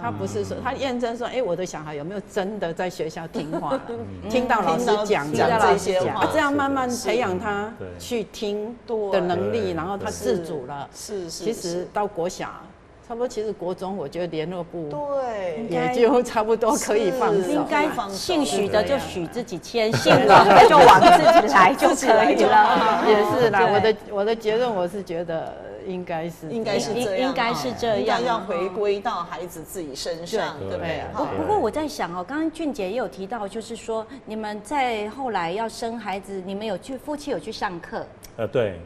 他不是说他验证说，我的小孩有没有真的在学校听话了，听到老师讲这些话，这样慢慢培养他去听的能力，然后他自主了。其实到国小。差不多，其实国中我觉得联络簿也就差不多可以放手，应该姓许的就许自己签，姓王的就往自己来就可以了。也是啦，我的结论我是觉得应该是这样，要回归到孩子自己身上，对不对？不过我在想刚刚俊姐也有提到，就是说你们在后来要生孩子，你们夫妻有去上课？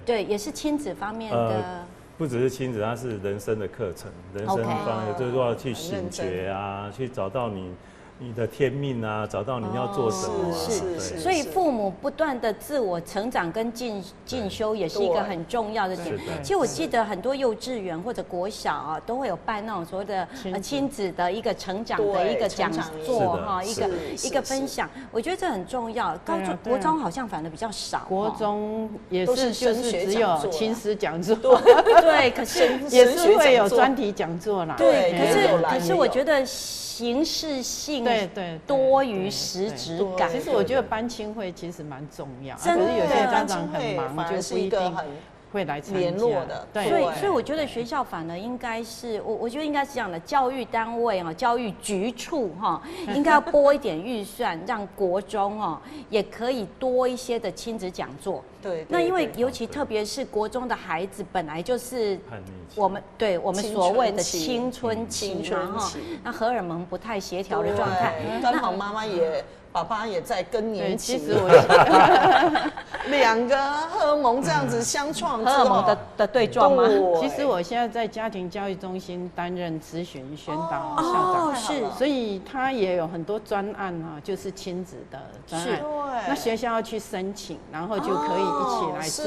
对，也是亲子方面的。不只是亲子，它是人生的课程，人生方面就是说要去醒觉啊，去找到你的天命啊，找到你要做什么是，所以父母不断的自我成长跟进修也是一个很重要的点。其实我记得很多幼稚园或者国小都会有办那种所谓的亲子的一个成长的一个讲座一个分享，我觉得这很重要。国中好像反而比较少，国中也是就是只有亲师讲座，对，可是也是会有专题讲座啦。对，可是我觉得形式性多于实质感。其实我觉得班亲会其实蛮重要，可是有些家长很忙，就不一定会来联络的。所以我觉得学校反而应该是我觉得应该是这样的，教育单位教育局处应该要拨一点预算，让国中也可以多一些的亲子讲座。那因为尤其特别是国中的孩子本来就是我们所谓的青春期嘛那荷尔蒙不太协调的状态，刚好妈妈爸爸也在更年期，其实我两个荷尔蒙这样子相撞，荷尔蒙的对撞吗？其实我现在在家庭教育中心担任咨询宣导校长，所以他也有很多专案就是亲子的专案。那学校要去申请，然后就可以一起来做。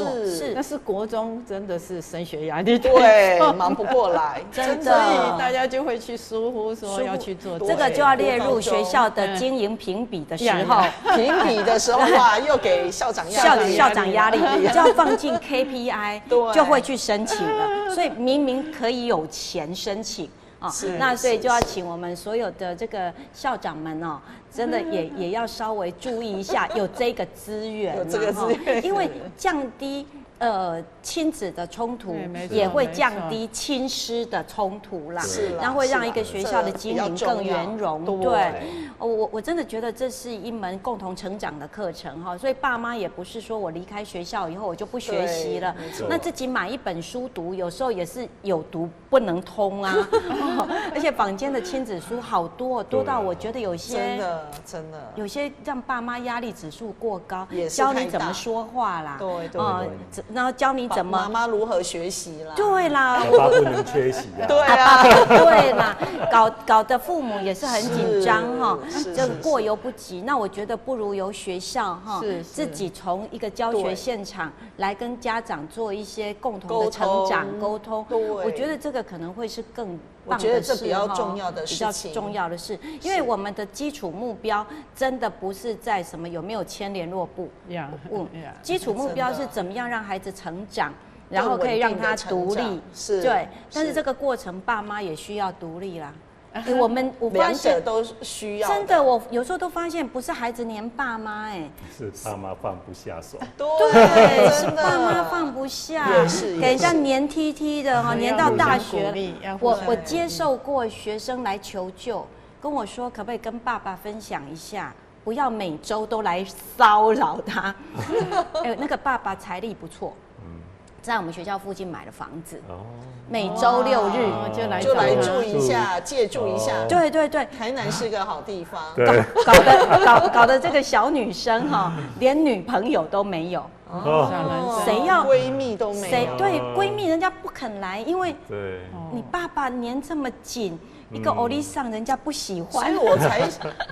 但是国中真的是升学压力忙不过来，真的，所以大家就会去疏忽说要去做这个，就要列入学校的经营评比的时候，评比的时候又给校长压力，就要放进 KPI， 就会去申请了。所以明明可以有钱申请那所以就要请我们所有的这个校长们真的也要稍微注意一下，有这个资源，因为降低亲子的冲突也会降低亲师的冲突啦，然后会让一个学校的经营更圆融。对，我真的觉得这是一门共同成长的课程所以爸妈也不是说我离开学校以后我就不学习了，那自己买一本书读，有时候也是有读不能通啊。而且坊间的亲子书好多到我觉得有些真的有些让爸妈压力指数过高，教你怎么说话啦，然后教你怎么妈妈如何学习啦，对啦，爸爸不能缺席啊，对啦，搞得父母也是很紧张这个过犹不及。那我觉得不如由学校自己从一个教学现场来跟家长做一些共同的成长沟通。我觉得这个可能会是更棒的事，我觉得这比较重要的事情，比较重要的是，因为我们的基础目标真的不是在什么有没有签联络簿，基础目标是怎么样让孩子成长，然后可以让他独立，对。但是这个过程，爸妈也需要独立啦。我发现两者都需要，真的，我有时候都发现不是孩子黏爸妈，是爸妈放不下手，对，是爸妈放不下，给人家黏踢踢的黏到大学。我接受过学生来求救，跟我说可不可以跟爸爸分享一下，不要每周都来骚扰他。那个爸爸财力不错。在我们学校附近买了房子，每周6日就来住一下，借住一下。对，台南是个好地方。搞得这个小女生连女朋友都没有。谁要闺蜜都没有？对，闺蜜人家不肯来，因为你爸爸黏这么紧。一个欧丽桑人家不喜欢，所以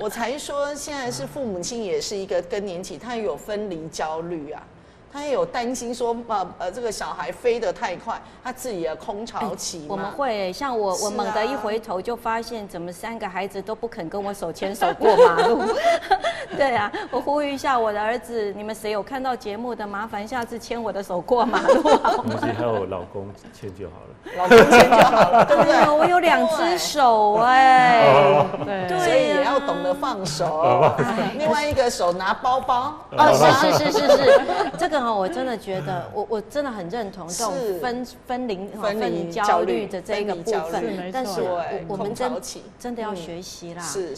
我才说现在是父母亲也是一个更年期，他有分离焦虑啊。他也有担心说，这个小孩飞得太快，他自己的空巢期嘛。我们会像我猛地一回头就发现，怎么3个孩子都不肯跟我手牵手过马路。对啊，我呼吁一下我的儿子，你们谁有看到节目的，麻烦下次牵我的手过马路好吗？还有老公牵就好了，老公牵就好了，对不对？我有2只手哎，对，所以也要懂得放手。另外一个手拿包包。是，这个我真的觉得，我真的很认同这种分离焦虑的这个部分，但是我们真的要学习啦，是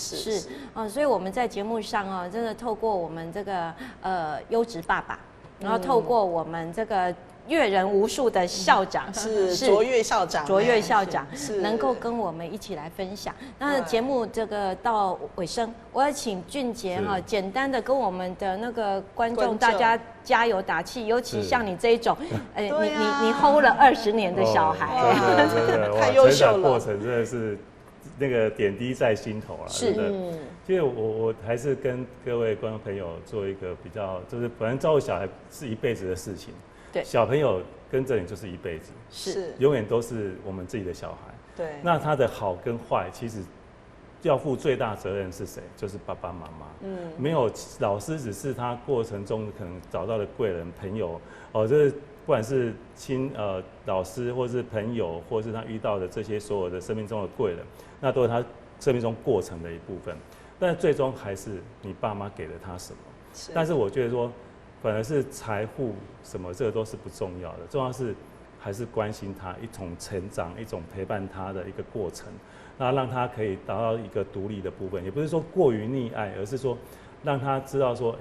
所以我们在节目上真的透过我们这个优质爸爸，然后透过我们这个阅人无数的校长，是卓越校长，能够跟我们一起来分享。那节目这个到尾声，我要请俊杰简单的跟我们的那个观众大家加油打气，尤其像你这一种，你 hold 了20年的小孩，太优秀了，过程真的是那个点滴在心头了，是的。其实我还是跟各位观众朋友做一个比较，就是反正照顾小孩是一辈子的事情。对，小朋友跟着你就是一辈子，是永远都是我们自己的小孩。对，那他的好跟坏，其实要负最大责任是谁？就是爸爸妈妈。没有老师，只是他过程中可能找到的贵人、朋友这不管是老师，或是朋友，或是他遇到的这些所有的生命中的贵人，那都是他生命中过程的一部分。但最终还是你爸妈给了他什么。但是我觉得说，反而是财富什么，这个都是不重要的，重要是还是关心他一种成长，一种陪伴他的一个过程，那让他可以达到一个独立的部分，也不是说过于溺爱，而是说让他知道说，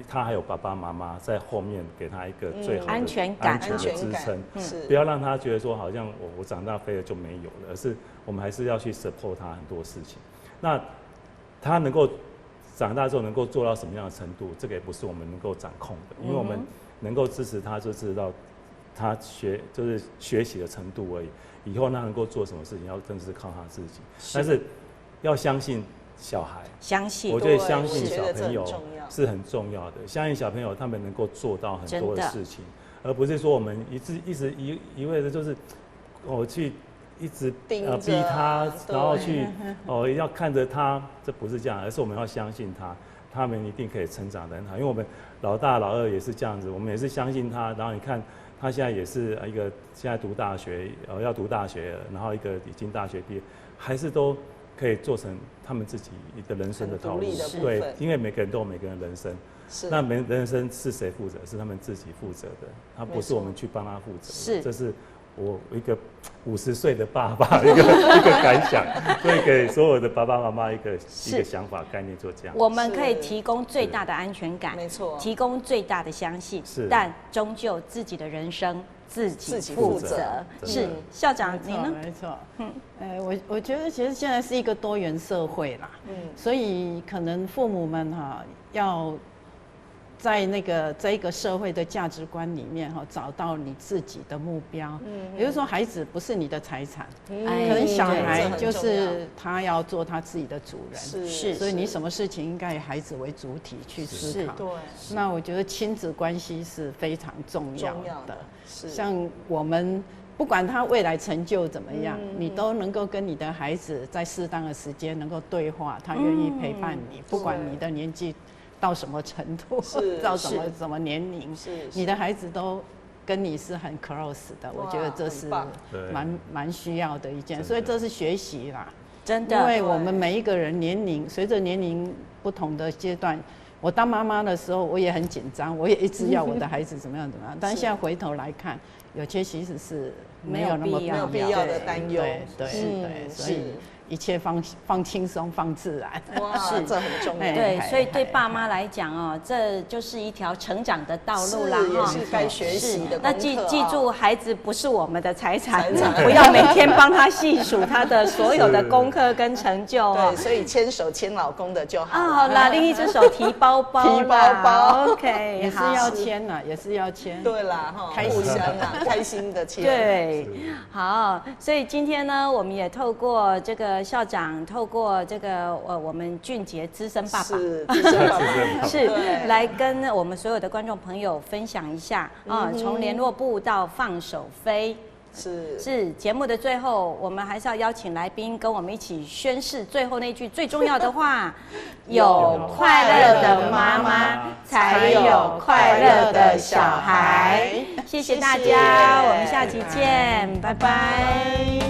他还有爸爸妈妈在后面给他一个最好的安全感的支撑，不要让他觉得说好像我长大飞了就没有了，而是我们还是要去 support 他很多事情。那他能够长大之后能够做到什么样的程度，这个也不是我们能够掌控的，因为我们能够支持他，就知道他就是学习的程度而已。以后他能够做什么事情，要真的是靠他自己。但是要相信小孩，我觉得相信小朋友是很重要的。相信小朋友他们能够做到很多的事情，而不是说我们一直一味的就是去一直逼他，然后去要看着他，这不是这样，而是我们要相信他们一定可以成长得很好。因为我们老大老二也是这样子，我们也是相信他。然后你看他现在也是一个现在读大学，要读大学了，然后一个已经大学毕业，还是都可以做成他们自己的人生的道路。对，因为每个人都有每个人的人生。那人生是谁负责？是他们自己负责的，他不是我们去帮他负责。这是我一个50岁的爸爸一个感想，所以给所有的爸爸妈妈一个想法概念做这样。我们可以提供最大的安全感，没错，提供最大的相信，但终究自己的人生自己负责。是校长，你呢？没错，我觉得其实现在是一个多元社会啦，所以可能父母们要在这一个社会的价值观里面找到你自己的目标。也就是说，孩子不是你的财产，可能小孩就是他要做他自己的主人。是，所以你什么事情应该以孩子为主体去思考。对，那我觉得亲子关系是非常重要的。像我们不管他未来成就怎么样，你都能够跟你的孩子在适当的时间能够对话，他愿意陪伴你，不管你的年纪到什么程度，到什么年龄，你的孩子都跟你是很 close 的。我觉得这是蛮需要的一件，所以这是学习啦，真的。因为我们每一个人随着年龄不同的阶段，我当妈妈的时候我也很紧张，我也一直要我的孩子怎么样，但是现在回头来看，有些其实是没有那么必要的担忧。对，所以一切放轻松，放自然。哇，这很重要。对，所以对爸妈来讲这就是一条成长的道路啦，也是该学习的。那记住，孩子不是我们的财产，不要每天帮他细数他的所有的功课跟成就。对，所以牵手牵老公的就好。好啦，另一只手提包包。提包包 ，OK， 也是要牵啦，也是要牵。对啦，互相开心的牵。对，好，所以今天呢，我们也透过这个个校长透过这个我们俊杰资深爸爸是资深爸爸是来跟我们所有的观众朋友分享一下啊，从联络部到放手飞。是节目的最后，我们还是要邀请来宾跟我们一起宣誓最后那句最重要的话：有快乐的妈妈，才有快乐的小孩。谢谢大家，我们下期见，拜拜。